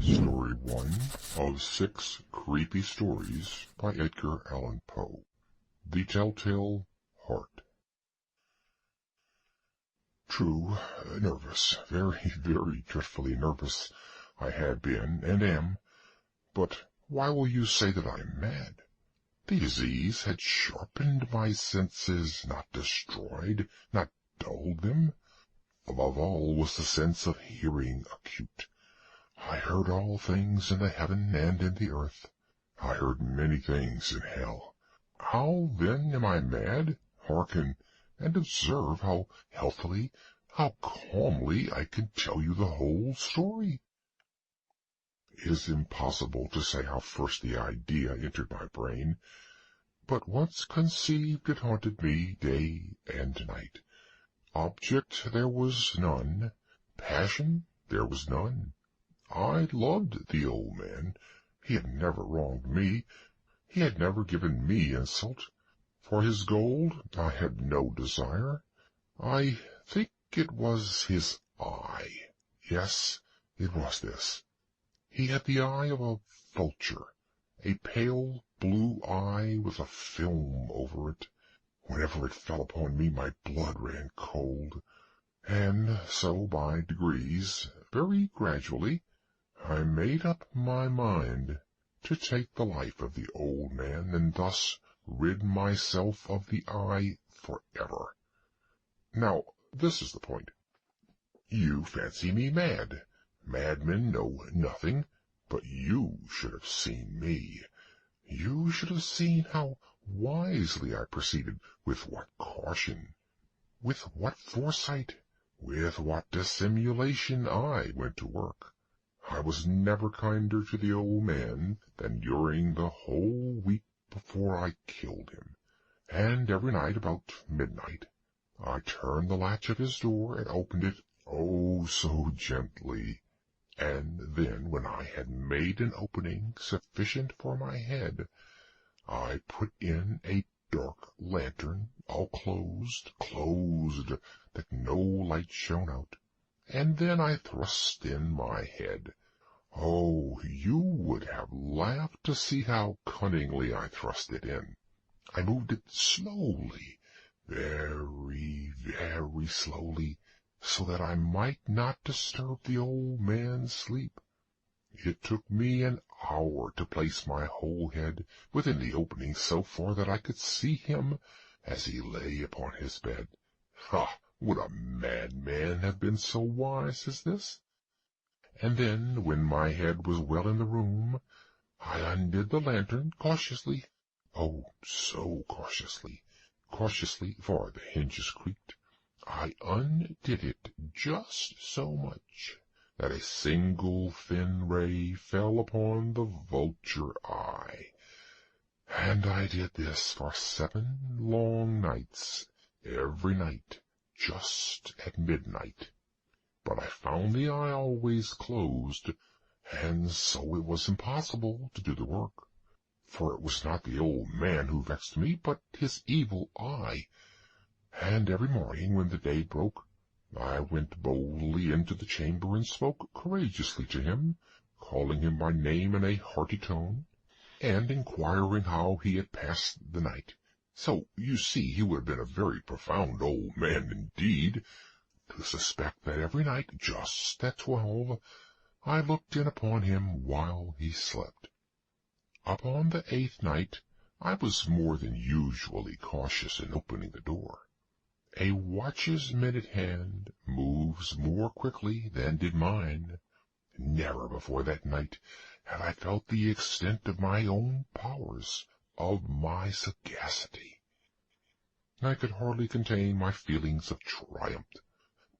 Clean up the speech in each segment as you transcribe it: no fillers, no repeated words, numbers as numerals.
Story 1 of 6 Creepy Stories by Edgar Allan Poe. The Telltale Heart. True, nervous, very dreadfully nervous I had been and am, but why will you say that I am mad? The disease had sharpened my senses, not destroyed, not dulled them. Above all was the sense of hearing acute. I heard all things in the heaven and in the earth. I heard many things in hell. How then am I mad? Hearken, and observe how healthily, how calmly I can tell you the whole story. It is impossible to say how first the idea entered my brain, but once conceived it haunted me day and night. Object there was none, passion there was none. I loved the old man. He had never wronged me. He had never given me insult. For his gold I had no desire. I think it was his eye. Yes, it was this. He had the eye of a vulture, a pale blue eye with a film over it. Whenever it fell upon me, my blood ran cold. And so by degrees, very gradually, I made up my mind to take the life of the old man, and thus rid myself of the eye forever. Now, this is the point. You fancy me mad. Madmen know nothing, but you should have seen me. You should have seen how wisely I proceeded, with what caution, with what foresight, with what dissimulation I went to work. I was never kinder to the old man than during the whole week before I killed him, and every night about midnight I turned the latch of his door and opened it, oh, so gently. And then, when I had made an opening sufficient for my head, I put in a dark lantern, all closed, that no light shone out, and then I thrust in my head. Oh, you would have laughed to see how cunningly I thrust it in. I moved it slowly, very slowly, so that I might not disturb the old man's sleep. It took me an hour to place my whole head within the opening so far that I could see him as he lay upon his bed. Ha! Would a madman have been so wise as this? And then, when my head was well in the room, I undid the lantern cautiously, oh, so cautiously, for the hinges creaked. I undid it just so much that a single thin ray fell upon the vulture eye. And I did this for 7 long nights, every night, just at midnight. But I found the eye always closed, and so it was impossible to do the work. For it was not the old man who vexed me, but his evil eye. And every morning, when the day broke, I went boldly into the chamber and spoke courageously to him, calling him by name in a hearty tone, and inquiring how he had passed the night. So, you see, he would have been a very profound old man indeed, to suspect that every night, just at 12, I looked in upon him while he slept. Upon the 8th night, I was more than usually cautious in opening the door. A watch's minute hand moves more quickly than did mine. Never before that night had I felt the extent of my own powers, of my sagacity. I could hardly contain my feelings of triumph.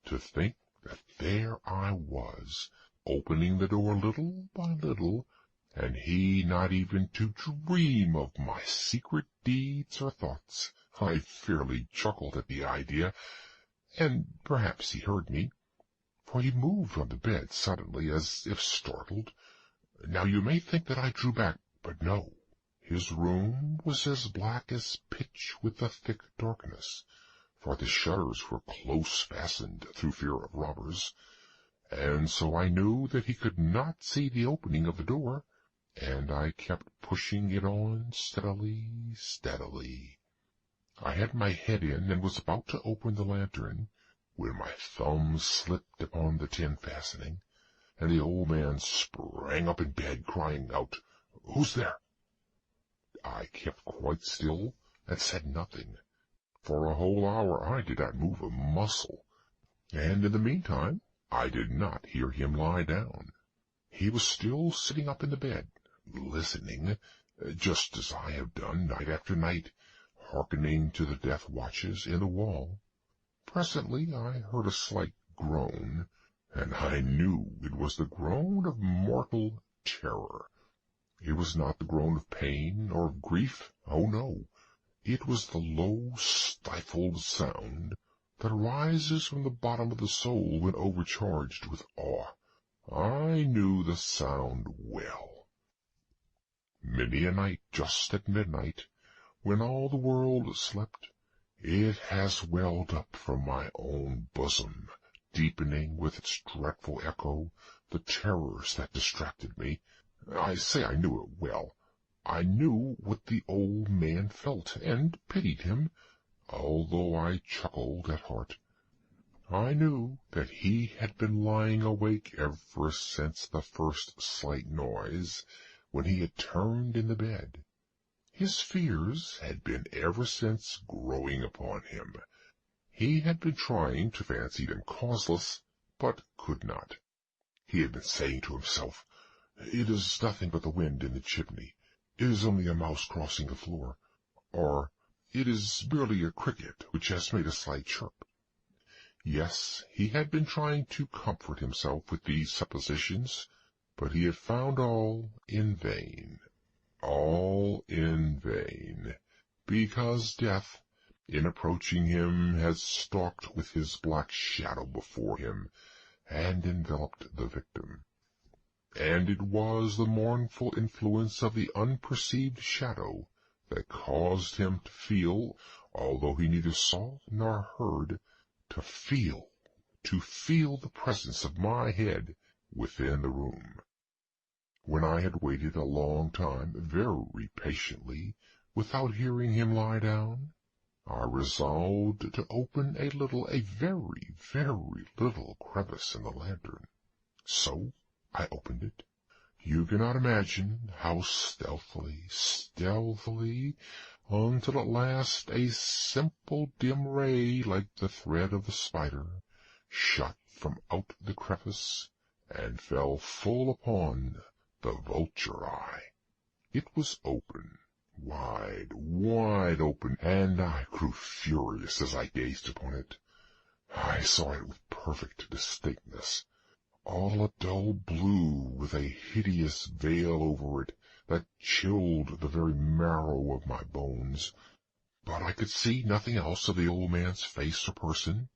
To think that there I was, opening the door little by little, and he not even to dream of my secret deeds or thoughts. I fairly chuckled at the idea, and perhaps he heard me, for he moved on the bed suddenly, as if startled. Now you may think that I drew back, but no. His room was as black as pitch with the thick darkness, for the shutters were close fastened through fear of robbers, and so I knew that he could not see the opening of the door, and I kept pushing it on steadily, steadily. I had my head in and was about to open the lantern, when my thumb slipped upon the tin fastening, and the old man sprang up in bed, crying out, "Who's there?" I kept quite still and said nothing. For a whole hour I did not move a muscle, and in the meantime I did not hear him lie down. He was still sitting up in the bed, listening, just as I have done night after night, hearkening to the death watches in the wall. Presently I heard a slight groan, and I knew it was the groan of mortal terror. It was not the groan of pain or of grief. Oh, no. It was the low, stifled sound that arises from the bottom of the soul when overcharged with awe. I knew the sound well. Many a night, just at midnight, when all the world slept, it has welled up from my own bosom, deepening with its dreadful echo the terrors that distracted me. I say I knew it well. I knew what the old man felt, and pitied him, although I chuckled at heart. I knew that he had been lying awake ever since the first slight noise, when he had turned in the bed. His fears had been ever since growing upon him. He had been trying to fancy them causeless, but could not. He had been saying to himself, "It is nothing but the wind in the chimney. It is only a mouse crossing the floor," or "It is merely a cricket which has made a slight chirp." Yes, he had been trying to comfort himself with these suppositions, but he had found all in vain. All in vain, because death, in approaching him, had stalked with his black shadow before him, and enveloped the victim. And it was the mournful influence of the unperceived shadow that caused him to feel, although he neither saw nor heard, to feel the presence of my head within the room. When I had waited a long time, very patiently, without hearing him lie down, I resolved to open a very, very little crevice in the lantern. So I opened it. You cannot imagine how stealthily, until at last a simple dim ray, like the thread of the spider, shot from out the crevice, and fell full upon the vulture eye. It was open, wide, wide open, and I grew furious as I gazed upon it. I saw it with perfect distinctness, all a dull blue, with a hideous veil over it that chilled the very marrow of my bones. But I could see nothing else of the old man's face or person,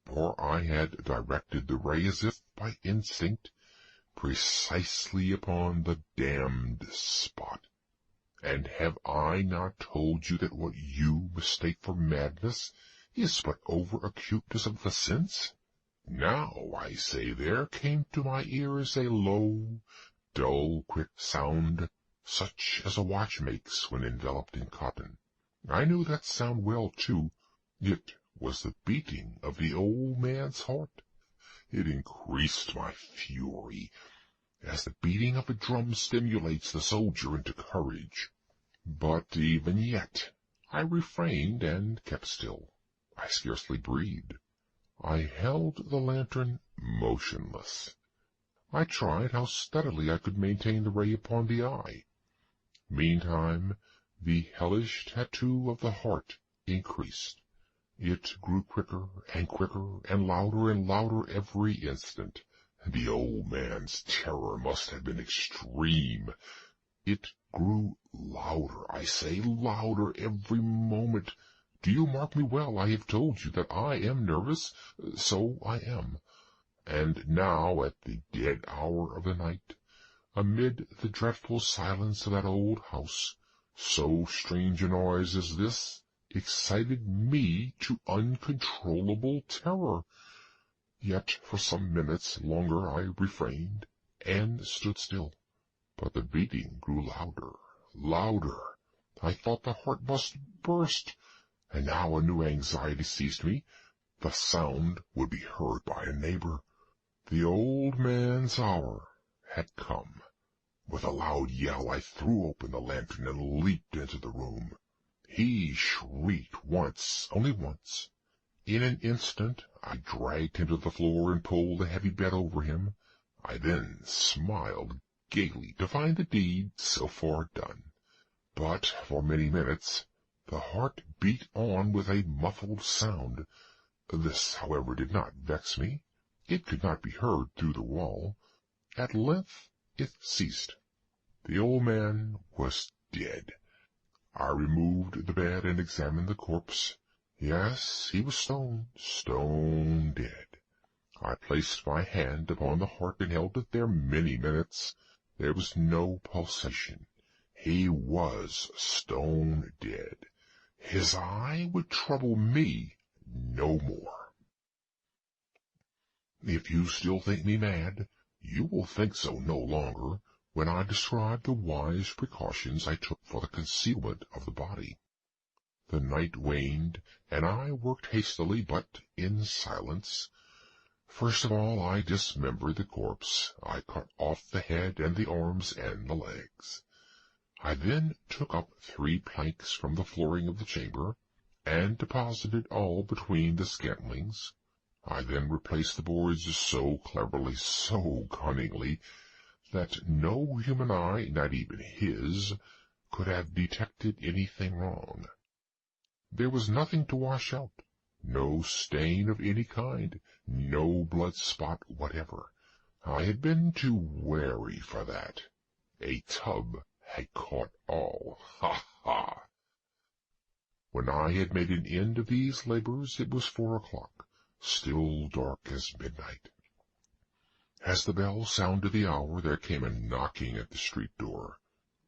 for I had directed the ray as if by instinct, precisely upon the damned spot. And have I not told you that what you mistake for madness is but over-acuteness of the sense? Now, I say, there came to my ears a low, dull, quick sound, such as a watch makes when enveloped in cotton. I knew that sound well, too. It was the beating of the old man's heart. It increased my fury, as the beating of a drum stimulates the soldier into courage. But even yet I refrained and kept still. I scarcely breathed. I held the lantern motionless. I tried how steadily I could maintain the ray upon the eye. Meantime, the hellish tattoo of the heart increased. It grew quicker and louder every instant. The old man's terror must have been extreme. It grew louder, I say, louder every moment. Do you mark me well? I have told you that I am nervous. So I am. And now, at the dead hour of the night, amid the dreadful silence of that old house, so strange a noise as this excited me to uncontrollable terror. Yet for some minutes longer I refrained, and stood still. But the beating grew louder, louder. I thought the heart must burst, and now a new anxiety seized me. The sound would be heard by a neighbor. The old man's hour had come. With a loud yell I threw open the lantern and leaped into the room. He shrieked once, only once. In an instant I dragged him to the floor and pulled the heavy bed over him. I then smiled gaily to find the deed so far done. But for many minutes the heart beat on with a muffled sound. This, however, did not vex me. It could not be heard through the wall. At length it ceased. The old man was dead. I removed the bed and examined the corpse. Yes, he was stone dead. I placed my hand upon the heart and held it there many minutes. There was no pulsation. He was stone dead. His eye would trouble me no more. If you still think me mad, you will think so no longer when I describe the wise precautions I took for the concealment of the body. The night waned, and I worked hastily, but in silence. First of all, I dismembered the corpse. I cut off the head and the arms and the legs. I then took up 3 planks from the flooring of the chamber, and deposited all between the scantlings. I then replaced the boards so cleverly, so cunningly, that no human eye, not even his, could have detected anything wrong. There was nothing to wash out, no stain of any kind, no blood spot whatever. I had been too wary for that. A tub had caught all. Ha, ha! When I had made an end of these labors, it was 4 o'clock, still dark as midnight. As the bell sounded the hour, there came a knocking at the street door.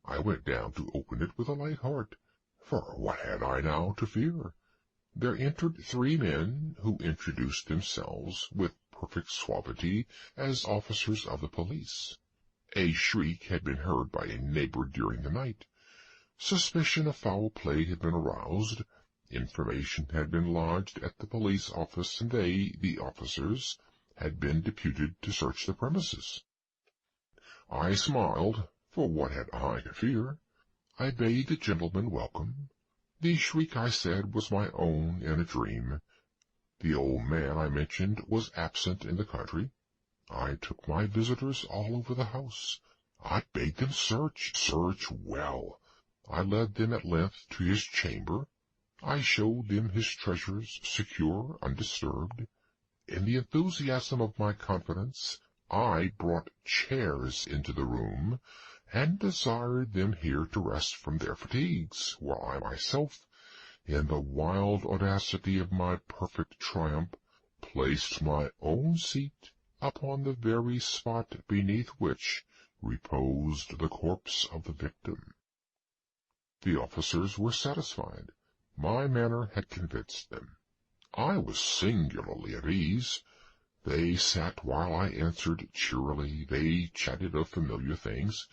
I went down to open it with a light heart, for what had I now to fear? There entered 3 men, who introduced themselves with perfect suavity as officers of the police. A shriek had been heard by a neighbor during the night. Suspicion of foul play had been aroused. Information had been lodged at the police office, and they, the officers, had been deputed to search the premises. I smiled, for what had I to fear? I bade the gentlemen welcome. The shriek, I said, was my own in a dream. The old man I mentioned was absent in the country. I took my visitors all over the house. I bade them search well. I led them at length to his chamber. I showed them his treasures, secure, undisturbed. In the enthusiasm of my confidence, I brought chairs into the room, and desired them here to rest from their fatigues, while I myself, in the wild audacity of my perfect triumph, placed my own seat upon the very spot beneath which reposed the corpse of the victim. The officers were satisfied. My manner had convinced them. I was singularly at ease. They sat while I answered cheerily. They chatted of familiar things.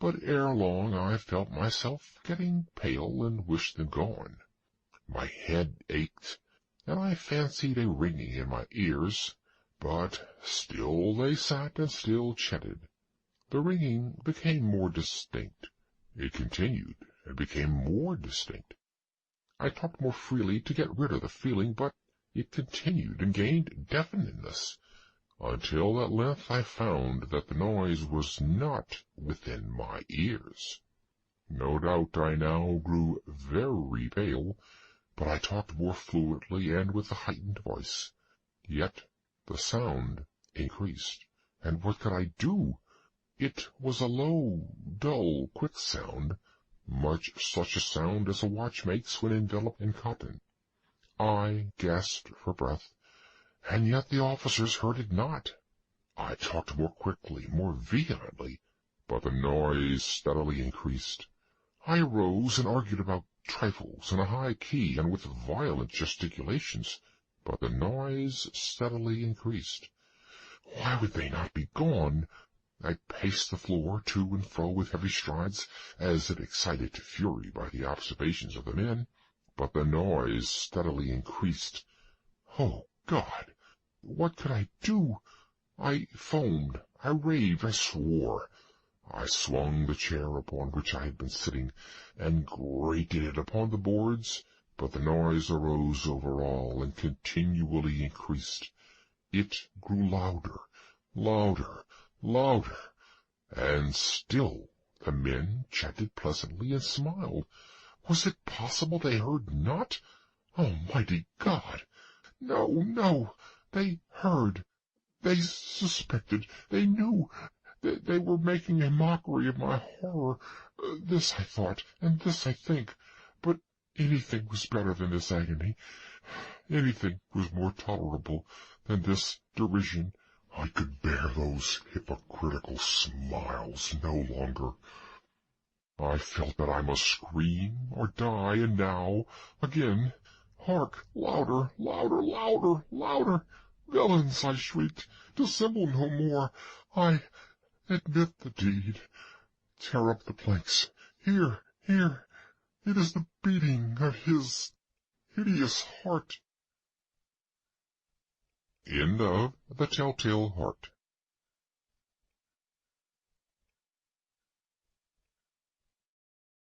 But ere long I felt myself getting pale and wished them gone. My head ached, and I fancied a ringing in my ears. But still they sat and still chatted. The ringing became more distinct. It continued and became more distinct. I talked more freely to get rid of the feeling, but it continued and gained definiteness, until at length I found that the noise was not within my ears. No doubt I now grew very pale, but I talked more fluently and with a heightened voice. Yet the sound increased, and what could I do? It was a low, dull, quick sound, much such a sound as a watch makes when enveloped in cotton. I gasped for breath, and yet the officers heard it not. I talked more quickly, more vehemently, but the noise steadily increased. I rose and argued about trifles in a high key and with violent gesticulations, but the noise steadily increased. Why would they not be gone? I paced the floor to and fro with heavy strides, as if excited to fury by the observations of the men, but the noise steadily increased. Oh, God! What could I do? I foamed, I raved, I swore. I swung the chair upon which I had been sitting, and grated it upon the boards, but the noise arose over all, and continually increased. It grew louder, louder, louder, and still the men chatted pleasantly and smiled. Was it possible they heard not? Almighty God! No, no, they heard, they suspected, they knew. They were making a mockery of my horror. This I thought, and this I think. But anything was better than this agony. Anything was more tolerable than this derision. I could bear those hypocritical smiles no longer. I felt that I must scream or die, and now, again, hark! Louder, louder, louder, louder! Villains! I shrieked. Dissemble no more. I admit the deed. Tear up the planks. Here, here. It is the beating of his hideous heart. End of The Telltale Heart.